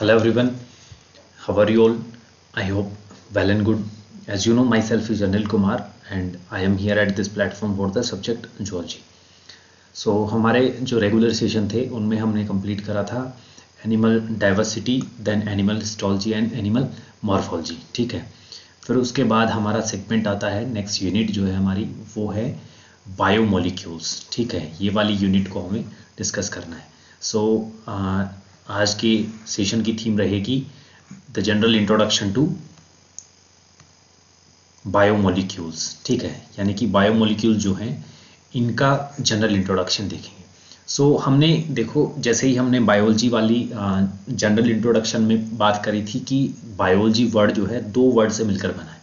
Hello everyone, how are you all? I hope well and good. As you know, myself is Anil Kumar and I am here at this platform for the subject zoology. So हमारे जो regular session थे उनमें हमने complete करा था animal diversity, then animal histology and animal morphology. ठीक है, फिर उसके बाद हमारा सेगमेंट आता है, नेक्स्ट यूनिट जो है हमारी वो है बायोमोलिक्यूल्स. ठीक है, ये वाली यूनिट को हमें डिस्कस करना है. सो आज के सेशन की थीम रहेगी the general introduction to biomolecules. ठीक है, यानी कि बायोमोलिक्यूल जो हैं इनका जनरल इंट्रोडक्शन देखेंगे. सो हमने देखो, जैसे ही हमने बायोलॉजी वाली जनरल इंट्रोडक्शन में बात करी थी कि बायोलॉजी वर्ड जो है दो वर्ड से मिलकर बना है.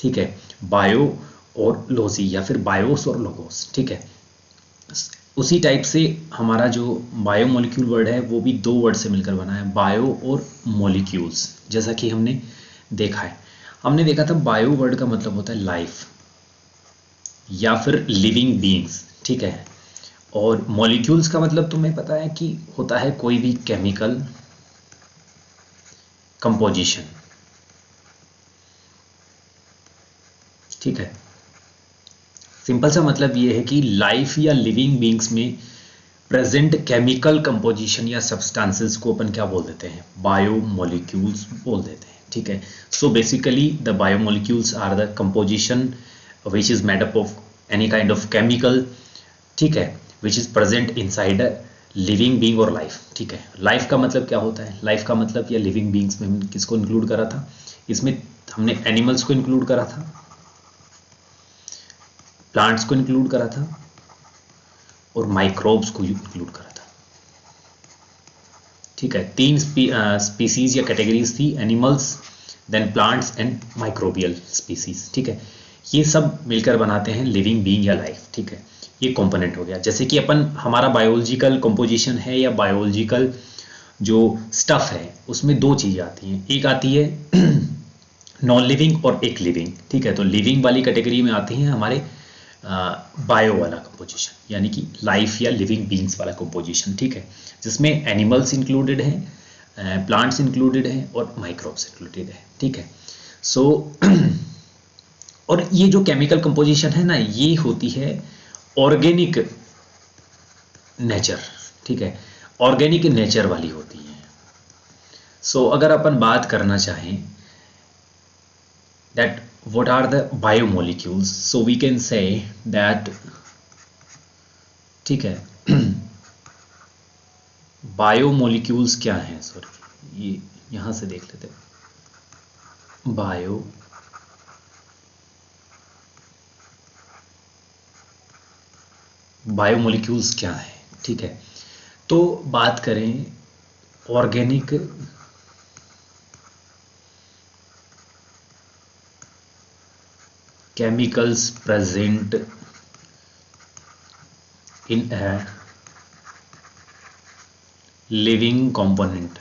ठीक है, बायो और लॉजी या फिर बायोस और लोगोस. ठीक है, उसी टाइप से हमारा जो बायोमोलिक्यूल वर्ड है वो भी दो वर्ड से मिलकर बना है, बायो और मोलिक्यूल्स. जैसा कि हमने देखा है, हमने देखा था बायो वर्ड का मतलब होता है लाइफ या फिर लिविंग बीइंग्स. ठीक है, और मॉलिक्यूल्स का मतलब तुम्हें पता है कि होता है कोई भी केमिकल कंपोजिशन. ठीक है, सिंपल सा मतलब ये है कि लाइफ या लिविंग बीइंग्स में प्रेजेंट केमिकल कंपोजिशन या सब्सटेंसेस को अपन क्या बोल देते हैं, बायोमोलिक्यूल्स बोल देते हैं. ठीक है, so basically the biomolecules are the composition which is made up of any kind of chemical. ठीक है, which is present inside a living being और लाइफ. ठीक है, लाइफ का मतलब क्या होता है, लाइफ का मतलब या लिविंग बीइंग्स में हमने किसको इंक्लूड करा था, इसमें हमने एनिमल्स को इंक्लूड करा था, प्लांट्स को इंक्लूड करा था और माइक्रोब्स को इंक्लूड करा था. ठीक है, तीन स्पीसीज या कैटेगरीज थी, animals, then plants and microbial species. ठीक है, ये सब मिलकर बनाते हैं लिविंग बीइंग या लाइफ. ठीक है, ये कंपोनेंट हो गया. जैसे कि अपन हमारा बायोलॉजिकल कंपोजिशन है या बायोलॉजिकल जो स्टफ है उसमें दो चीज़ें आती हैं, एक आती है नॉन लिविंग और एक लिविंग. ठीक है, तो लिविंग वाली कैटेगरी में आती हैं हमारे बायो वाला कंपोजिशन, यानी कि लाइफ या लिविंग बीइंग्स वाला कंपोजिशन. ठीक है, जिसमें एनिमल्स इंक्लूडेड हैं, प्लांट्स इंक्लूडेड हैं और माइक्रोब्स इंक्लूडेड हैं. ठीक है, सो और ये जो केमिकल कंपोजिशन है ना, ये होती है ऑर्गेनिक नेचर. ठीक है, ऑर्गेनिक नेचर वाली होती है. सो अगर अपन बात करना चाहें that what are the biomolecules, so we can say that, ठीक है, बायोमोलिक्यूल्स क्या हैं, सॉरी ये यहां से देख लेते हैं. बायोमोलिक्यूल्स क्या है. ठीक है, तो बात करें organic chemicals present in a living component.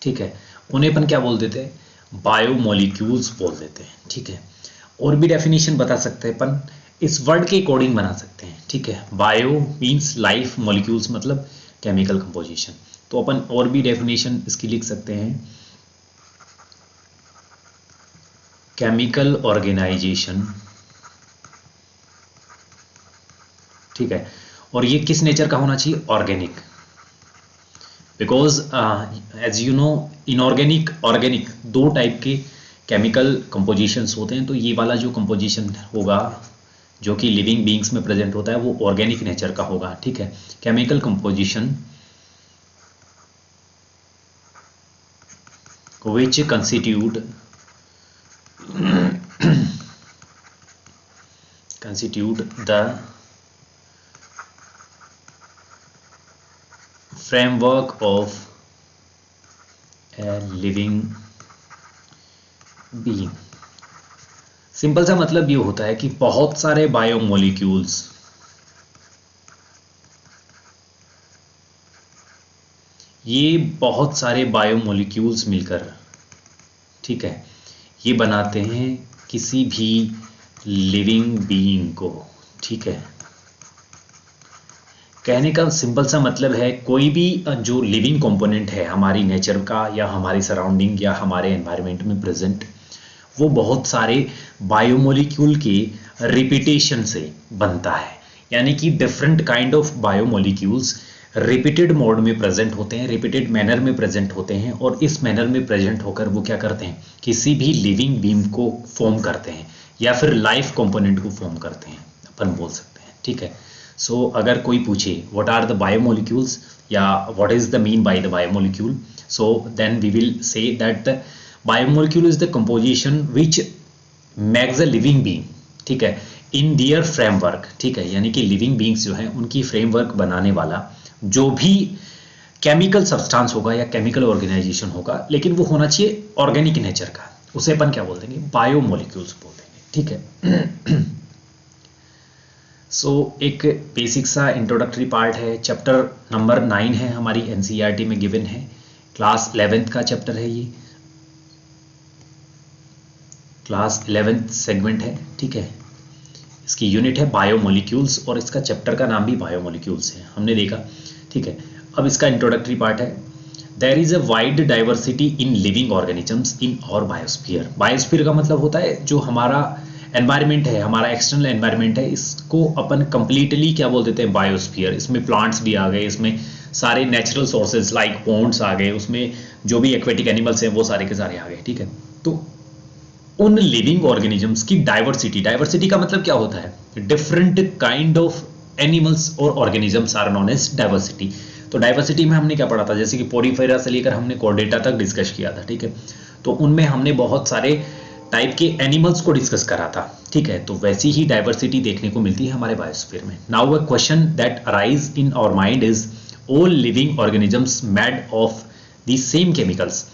ठीक है, उन्हें अपन क्या बोल देते हैं, बायोमोलिक्यूल्स बोल देते हैं. ठीक है, और भी डेफिनेशन बता सकते हैं अपन, इस वर्ड के अकॉर्डिंग बना सकते हैं. ठीक है, बायो मीन्स लाइफ, मॉलिक्यूल्स मतलब केमिकल कंपोजिशन. तो अपन और भी डेफिनेशन इसकी लिख सकते हैं, केमिकल ऑर्गेनाइजेशन. ठीक है, और ये किस नेचर का होना चाहिए, organic, because as you know inorganic organic दो टाइप के केमिकल कंपोजिशंस होते हैं. तो ये वाला जो कंपोजिशन होगा जो कि लिविंग बीइंग्स में प्रेजेंट होता है वो ऑर्गेनिक नेचर का होगा. ठीक है, chemical composition which constitute the framework of a living being. Simple सा मतलब ये होता है कि बहुत सारे बायोमोलिक्यूल्स बहुत सारे बायोमोलिक्यूल्स मिलकर, ठीक है, ये बनाते हैं किसी भी लिविंग बीइंग को. ठीक है, कहने का सिंपल सा मतलब है कोई भी जो लिविंग कंपोनेंट है हमारी नेचर का या हमारी सराउंडिंग या हमारे एनवायरनमेंट में प्रेजेंट, वो बहुत सारे बायोमोलिक्यूल के रिपीटेशन से बनता है। यानी कि different kind of biomolecules repeated mode में प्रेजेंट होते हैं, रिपीटेड मैनर में प्रेजेंट होते हैं, और इस मैनर में प्रेजेंट होकर वो क्या करते हैं, किसी भी लिविंग बीम को फॉर्म करते हैं या फिर लाइफ कंपोनेंट को फॉर्म करते हैं, अपन बोल सकते हैं। ठीक है, सो अगर कोई पूछे व्हाट आर द बायोमोलिक्यूल्स या what is the mean by the biomolecule, so then we will say that the biomolecule is the composition which makes a living being, ठीक है, इन दियर फ्रेमवर्क। ठीक है, यानी कि लिविंग बीइंग्स जो है उनकी फ्रेमवर्क बनाने वाला जो भी केमिकल सब्सटेंस होगा या केमिकल ऑर्गेनाइजेशन होगा, लेकिन वो होना चाहिए ऑर्गेनिक नेचर का, उसे अपन क्या बोल देंगे, बायोमोलिक्यूल्स बोल देंगे। ठीक है, सो एक बेसिक सा इंट्रोडक्टरी पार्ट है, चैप्टर नंबर 9 है, हमारी एनसीईआरटी में गिवन है, क्लास 11th का चैप्टर है, ये क्लास 11th सेगमेंट है। ठीक है, इसकी यूनिट है बायोमोलिक्यूल्स और इसका चैप्टर का नाम भी बायोमोलिक्यूल्स है, हमने देखा। ठीक है, अब इसका इंट्रोडक्टरी पार्ट है, there is a wide diversity in living organisms in our biosphere. Biosphere का मतलब होता है जो हमारा एनवायरनमेंट है, हमारा एक्सटर्नल एनवायरनमेंट है, इसको अपन कंप्लीटली क्या बोल देते हैं, बायोस्फीयर। इसमें प्लांट्स भी आ गए, इसमें सारे नेचुरल सोर्सेज लाइक पॉन्ड्स आ गए, उसमें जो भी एक्वेटिक एनिमल्स हैं वो सारे के सारे आ गए। ठीक है, तो उन लिविंग ऑर्गेनिजम्स की डाइवर्सिटी, डाइवर्सिटी का मतलब क्या होता है, डिफरेंट काइंड ऑफ एनिमल्स और organisms are known as diversity. तो डाइवर्सिटी में हमने क्या पढ़ा था, जैसे कि पोरीफेरा से लेकर हमने कॉर्डेटा तक डिस्कस किया था। ठीक है, तो उनमें हमने बहुत सारे टाइप के एनिमल्स को डिस्कस करा था। ठीक है, तो वैसी ही डाइवर्सिटी देखने को मिलती है हमारे बायोस्फीयर में। Now a question that arise in our mind is all living organisms made of the same chemicals.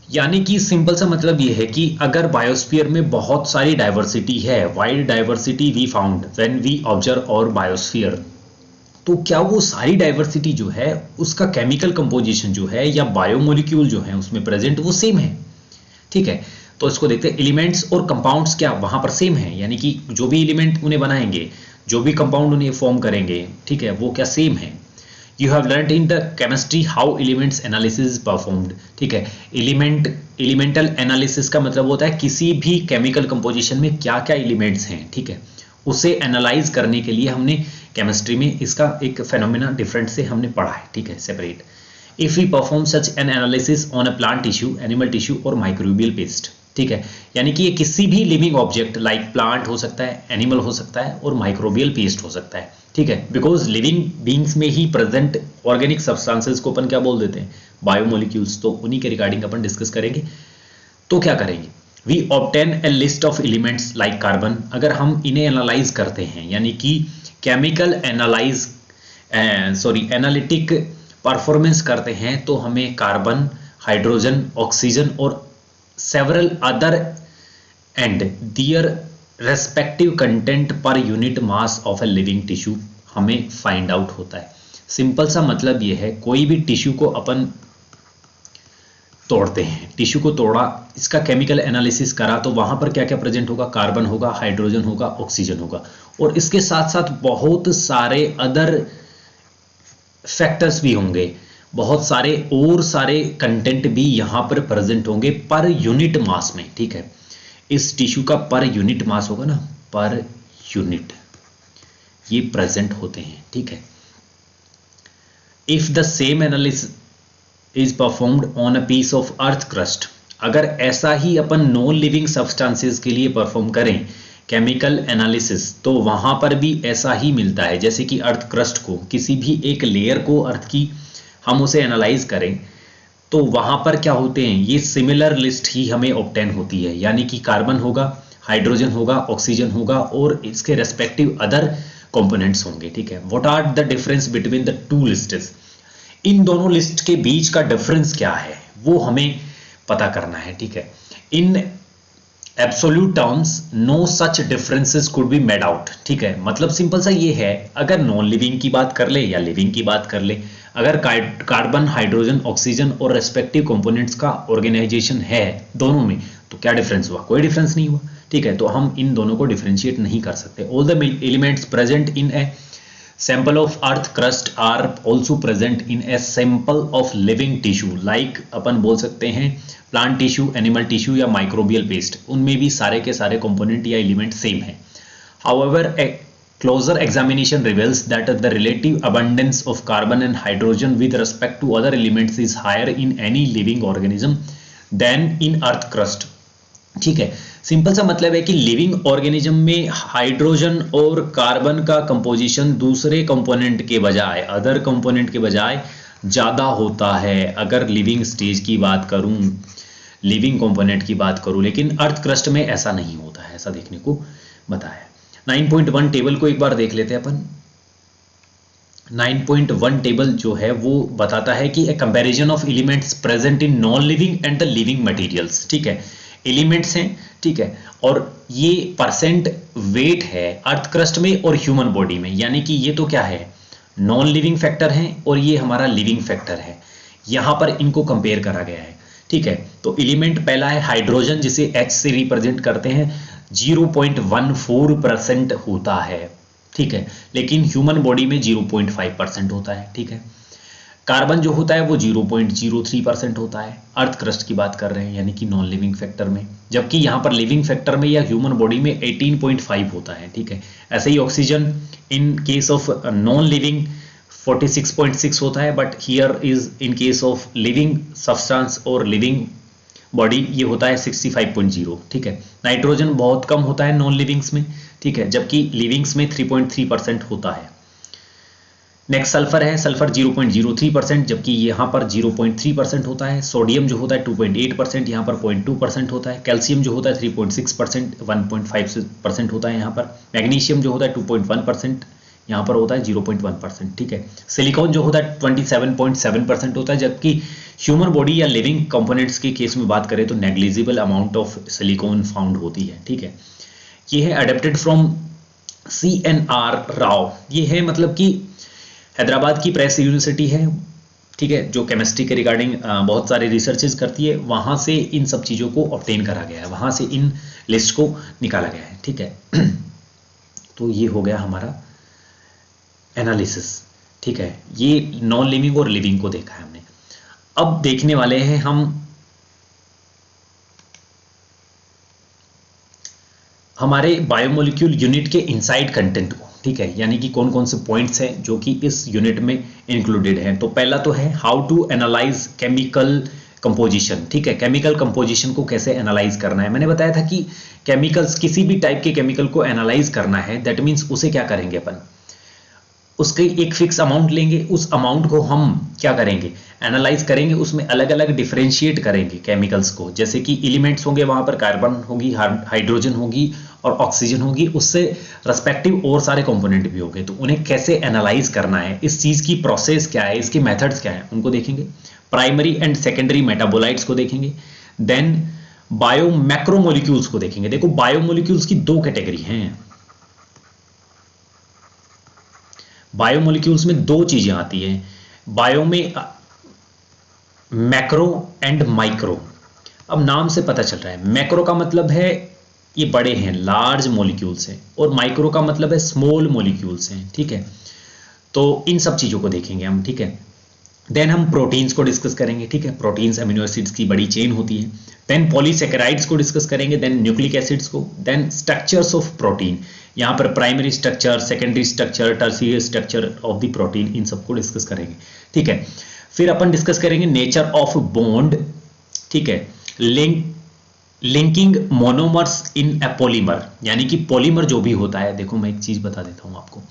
यानी कि सिंपल सा मतलब ये है कि अगर बायोस्फीयर में बहुत सारी डाइवर्सिटी है, wide diversity we found when we observe our biosphere, तो क्या वो सारी डाइवर्सिटी जो है उसका केमिकल कंपोजिशन जो है या बायोमोलिक्यूल जो है उसमें प्रेजेंट वो सेम है। ठीक है, तो इसको देखते हैं, एलिमेंट्स और कंपाउंड्स क्या वहां पर सेम है, यानी कि जो भी एलिमेंट उन्हें बनाएंगे, जो भी कंपाउंड उन्हें फॉर्म करेंगे, ठीक है, वो क्या सेम है। You have learn in the chemistry how elements analysis performed. ठीक है, एलिमेंटल एनालिसिस का मतलब होता है किसी भी केमिकल कंपोजिशन में क्या क्या एलिमेंट्स हैं, ठीक है, उसे एनालाइज करने के लिए हमने केमिस्ट्री में इसका एक फेनोमेना डिफरेंट से हमने पढ़ा है। ठीक है, separate. If we perform such an analysis on a plant tissue, animal tissue और माइक्रोबियल पेस्ट। ठीक है, यानी कि ये किसी भी लिविंग ऑब्जेक्ट लाइक प्लांट हो सकता है, एनिमल हो सकता है और माइक्रोबियल पेस्ट हो सकता है। ठीक है, बिकॉज लिविंग बींग्स में ही प्रेजेंट ऑर्गेनिक सब्सटेंसेस को अपन क्या बोल देते हैं, बायोमोलिक्यूल्स। तो उन्हीं के रिगार्डिंग अपन डिस्कस करेंगे। तो क्या करेंगे, we obtain a list of elements like carbon. अगर हम इन्हें एनालाइज करते हैं, यानी कि केमिकल एनालाइज एनालिटिक परफॉर्मेंस करते हैं, तो हमें कार्बन, हाइड्रोजन, ऑक्सीजन और several other and their respective content per unit mass of a living tissue हमें फाइंड आउट होता है। सिंपल सा मतलब यह है, कोई भी टिश्यू को अपन तोड़ते हैं, टिश्यू को तोड़ा, इसका केमिकल एनालिसिस करा, तो वहां पर क्या क्या प्रेजेंट होगा, कार्बन होगा, हाइड्रोजन होगा, ऑक्सीजन होगा, और इसके साथ साथ बहुत सारे अदर फैक्टर्स भी होंगे, बहुत सारे और सारे कंटेंट भी यहां पर प्रेजेंट होंगे पर यूनिट मास में। ठीक है, इस टिश्यू का पर यूनिट मास होगा ना, पर यूनिट ये प्रेजेंट होते हैं। ठीक है, if the same analysis is performed on a piece of earth crust, अगर ऐसा ही अपन नॉन लिविंग सब्सटेंसेस के लिए परफॉर्म करें केमिकल एनालिसिस, तो वहां पर भी ऐसा ही मिलता है। जैसे कि अर्थ क्रस्ट को, किसी भी एक लेयर को अर्थ की हम उसे एनालाइज करें, तो वहां पर क्या होते हैं, ये सिमिलर लिस्ट ही हमें ऑब्टेन होती है। यानी कि कार्बन होगा, हाइड्रोजन होगा, ऑक्सीजन होगा और इसके रेस्पेक्टिव अदर कंपोनेंट्स होंगे। ठीक है, what are the difference between the two lists, इन दोनों लिस्ट के बीच का डिफरेंस क्या है वो हमें पता करना है। ठीक है, in absolute terms no such differences could be made out. ठीक है, मतलब सिंपल सा ये है, अगर नॉन लिविंग की बात कर ले या लिविंग की बात कर ले, अगर कार्बन, हाइड्रोजन, ऑक्सीजन और रेस्पेक्टिव कंपोनेंट्स का ऑर्गेनाइजेशन है दोनों में, तो क्या डिफरेंस हुआ, कोई डिफरेंस नहीं हुआ। ठीक है, तो हम इन दोनों को डिफरेंशिएट नहीं कर सकते। All the elements present in a sample of earth crust are also present in a sample of living tissue, like अपन बोल सकते हैं प्लांट टिश्यू, एनिमल टिश्यू या माइक्रोबियल पेस्ट, उनमें भी सारे के सारे कंपोनेंट या एलिमेंट सेम है. However, a closer examination reveals that the relative abundance of carbon and hydrogen with respect to other elements is higher in any living organism than in earth crust. ठीक है, simple सा मतलब है कि living organism में hydrogen और carbon का composition दूसरे कंपोनेंट के बजाय, अदर कंपोनेंट के बजाय ज़्यादा होता है अगर लिविंग स्टेज की बात करूं, लिविंग कंपोनेंट की बात करूं, लेकिन अर्थ क्रस्ट में ऐसा नहीं होता है, ऐसा देखने को बताया. 9.1 टेबल को एक बार देख लेते हैं अपन. 9.1 टेबल जो है वो बताता है कि a comparison of elements present in non living and the living materials. ठीक है, एलिमेंट्स हैं, ठीक है, और ये परसेंट वेट है अर्थ क्रस्ट में और ह्यूमन बॉडी में, यानी कि ये तो क्या है, नॉन लिविंग फैक्टर है और ये हमारा लिविंग फैक्टर है. यहां पर इनको कंपेयर करा गया है. ठीक है, तो एलिमेंट पहला है हाइड्रोजन, जिसे H से रिप्रेजेंट करते हैं, 0.14% होता है. ठीक है, लेकिन ह्यूमन बॉडी में 0.5% होता है. ठीक है, कार्बन जो होता है वो 0.03% होता है. अर्थ क्रस्ट की बात कर रहे हैं, यानी कि नॉन लिविंग फैक्टर में, जबकि यहां पर लिविंग फैक्टर में या ह्यूमन बॉडी में 18.5 होता है. ठीक है, ऐसे ही oxygen in case of non living 46.6 होता है, but here is in case of living substance और लिविंग बॉडी ये होता है 65.0. ठीक है, नाइट्रोजन बहुत कम होता है नॉन लिविंग्स में. ठीक है, जबकि लिविंग्स में 3.3% होता है. नेक्स्ट सल्फर है, सल्फर 0.03%, जबकि यहाँ पर 0.3% होता है. सोडियम जो होता है 2.8%, यहाँ पर 0.2% होता है. कैल्शियम जो होता है 3.6%, 1.5% होता है यहाँ पर. मैग्नीशियम जो होता है 2.1%, यहाँ पर होता है 0.1%. ठीक है, सिलिकॉन जो होता है 27.7% होता है, जबकि ह्यूमन बॉडी या लिविंग कंपोनेंट्स के केस में बात करें तो negligible amount of silicon found होती है. ठीक है, ये है अडेप्टेड फ्रॉम CNR राव. ये है मतलब कि हैदराबाद की प्रेस यूनिवर्सिटी है. ठीक है, जो केमिस्ट्री के रिगार्डिंग बहुत सारे रिसर्चेज करती है, वहां से इन सब चीज़ों को ऑब्टेन करा गया है, वहां से इन लिस्ट को निकाला गया है. ठीक है, तो ये हो गया हमारा एनालिसिस. ठीक है, ये नॉन लिविंग और लिविंग को देखा है हमने. अब देखने वाले हैं हम हमारे बायोमोलिक्यूल यूनिट के इनसाइड कंटेंट को. ठीक है, यानी कि कौन कौन से पॉइंट्स हैं जो कि इस यूनिट में इंक्लूडेड हैं. तो पहला तो है how to analyze chemical composition. ठीक है, केमिकल कंपोजिशन को कैसे एनालाइज करना है. मैंने बताया था कि केमिकल्स, किसी भी टाइप के केमिकल को एनालाइज करना है, दैट मीन्स उसे क्या करेंगे अपन, उसके एक फिक्स अमाउंट लेंगे, उस अमाउंट को हम क्या करेंगे, एनालाइज करेंगे, उसमें अलग अलग डिफरेंशिएट करेंगे केमिकल्स को. जैसे कि एलिमेंट्स होंगे, वहां पर कार्बन होगी, हाइड्रोजन होगी और ऑक्सीजन होगी, उससे रेस्पेक्टिव और सारे कंपोनेंट भी होंगे. तो उन्हें कैसे एनालाइज करना है, इस चीज की प्रोसेस क्या है, इसके मेथड्स क्या है, उनको देखेंगे. प्राइमरी एंड सेकेंडरी मेटाबोलाइट्स को देखेंगे. देन बायो मैक्रोमोलिक्यूल्स को देखेंगे. देखो, बायोमोलिक्यूल्स की दो कैटेगरी हैं. बायोमोलिक्यूल्स में दो चीजें आती हैं, बायो में मैक्रो एंड माइक्रो. अब नाम से पता चल रहा है, मैक्रो का मतलब है ये बड़े हैं, लार्ज मॉलिक्यूल्स हैं, और माइक्रो का मतलब है स्मॉल मॉलिक्यूल्स हैं. ठीक है, तो इन सब चीजों को देखेंगे हम. ठीक है, देन हम प्रोटीन्स को डिस्कस करेंगे. ठीक है, प्रोटीन्स अमीनो एसिड्स की बड़ी चेन होती है. देन पॉलीसेकेराइड्स को डिस्कस करेंगे, देन न्यूक्लिक एसिड्स को, देन स्ट्रक्चर्स ऑफ प्रोटीन. यहाँ पर primary structure, secondary structure, tertiary structure of the protein, इन सबको डिस्कस करेंगे. ठीक है, फिर अपन डिस्कस करेंगे नेचर ऑफ बॉन्ड. ठीक है, linking monomers in a polymer, यानी कि पॉलीमर जो भी होता है. देखो, मैं एक चीज बता देता हूं आपको,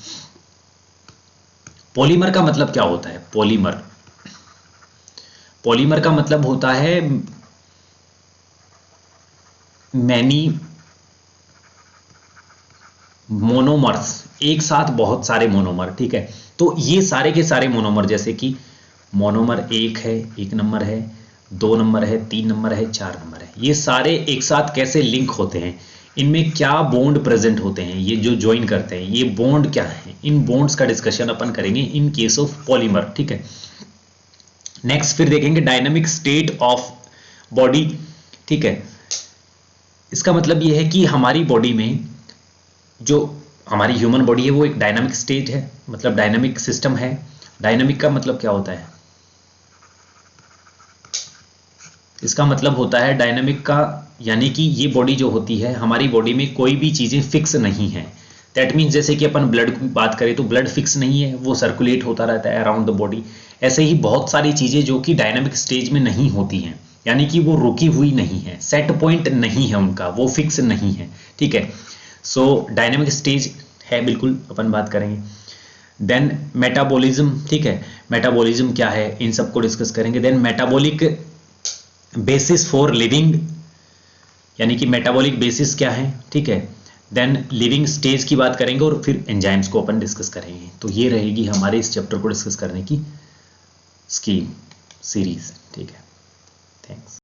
पॉलीमर का मतलब क्या होता है. पॉलीमर का मतलब होता है मैनी मोनोमर्स, एक साथ बहुत सारे मोनोमर. ठीक है, तो ये सारे के सारे मोनोमर, जैसे कि मोनोमर 1 है, 1 नंबर है, 2 नंबर है, 3 नंबर है, 4 नंबर है, ये सारे एक साथ कैसे लिंक होते हैं, इनमें क्या बॉन्ड प्रेजेंट होते हैं, ये जो ज्वाइन करते हैं ये बॉन्ड क्या है, इन बॉन्ड्स का डिस्कशन अपन करेंगे इन केस ऑफ पॉलीमर. ठीक है, नेक्स्ट फिर देखेंगे डायनामिक स्टेट ऑफ बॉडी. ठीक है, इसका मतलब यह है कि हमारी बॉडी में जो हमारी ह्यूमन बॉडी है वो एक डायनामिक स्टेज है, मतलब डायनामिक सिस्टम है। डायनामिक का मतलब क्या होता है? इसका मतलब होता है डायनामिक का, यानी कि ये बॉडी जो होती है, हमारी बॉडी में कोई भी चीज़ें फिक्स नहीं है। दैट मीन्स जैसे कि अपन ब्लड की बात करें तो ब्लड फिक्स नहीं है, वो सर्कुलेट होता रहता है अराउंड द बॉडी। ऐसे ही बहुत सारी चीज़ें जो कि डायनामिक स्टेज में नहीं होती हैं, यानी कि वो रुकी हुई नहीं है, सेट पॉइंट नहीं है उनका, वो फिक्स नहीं है, ठीक है। सो डायनामिक स्टेज है, बिल्कुल अपन बात करेंगे। देन मेटाबॉलिज्म, ठीक है, मेटाबॉलिज्म क्या है इन सबको डिस्कस करेंगे। Then metabolic basis for living, यानी कि मेटाबॉलिक बेसिस क्या है, ठीक है। देन लिविंग स्टेज की बात करेंगे और फिर एंजाइम्स को अपन डिस्कस करेंगे। तो ये रहेगी हमारे इस चैप्टर को डिस्कस करने की स्कीम सीरीज, ठीक है। थैंक्स।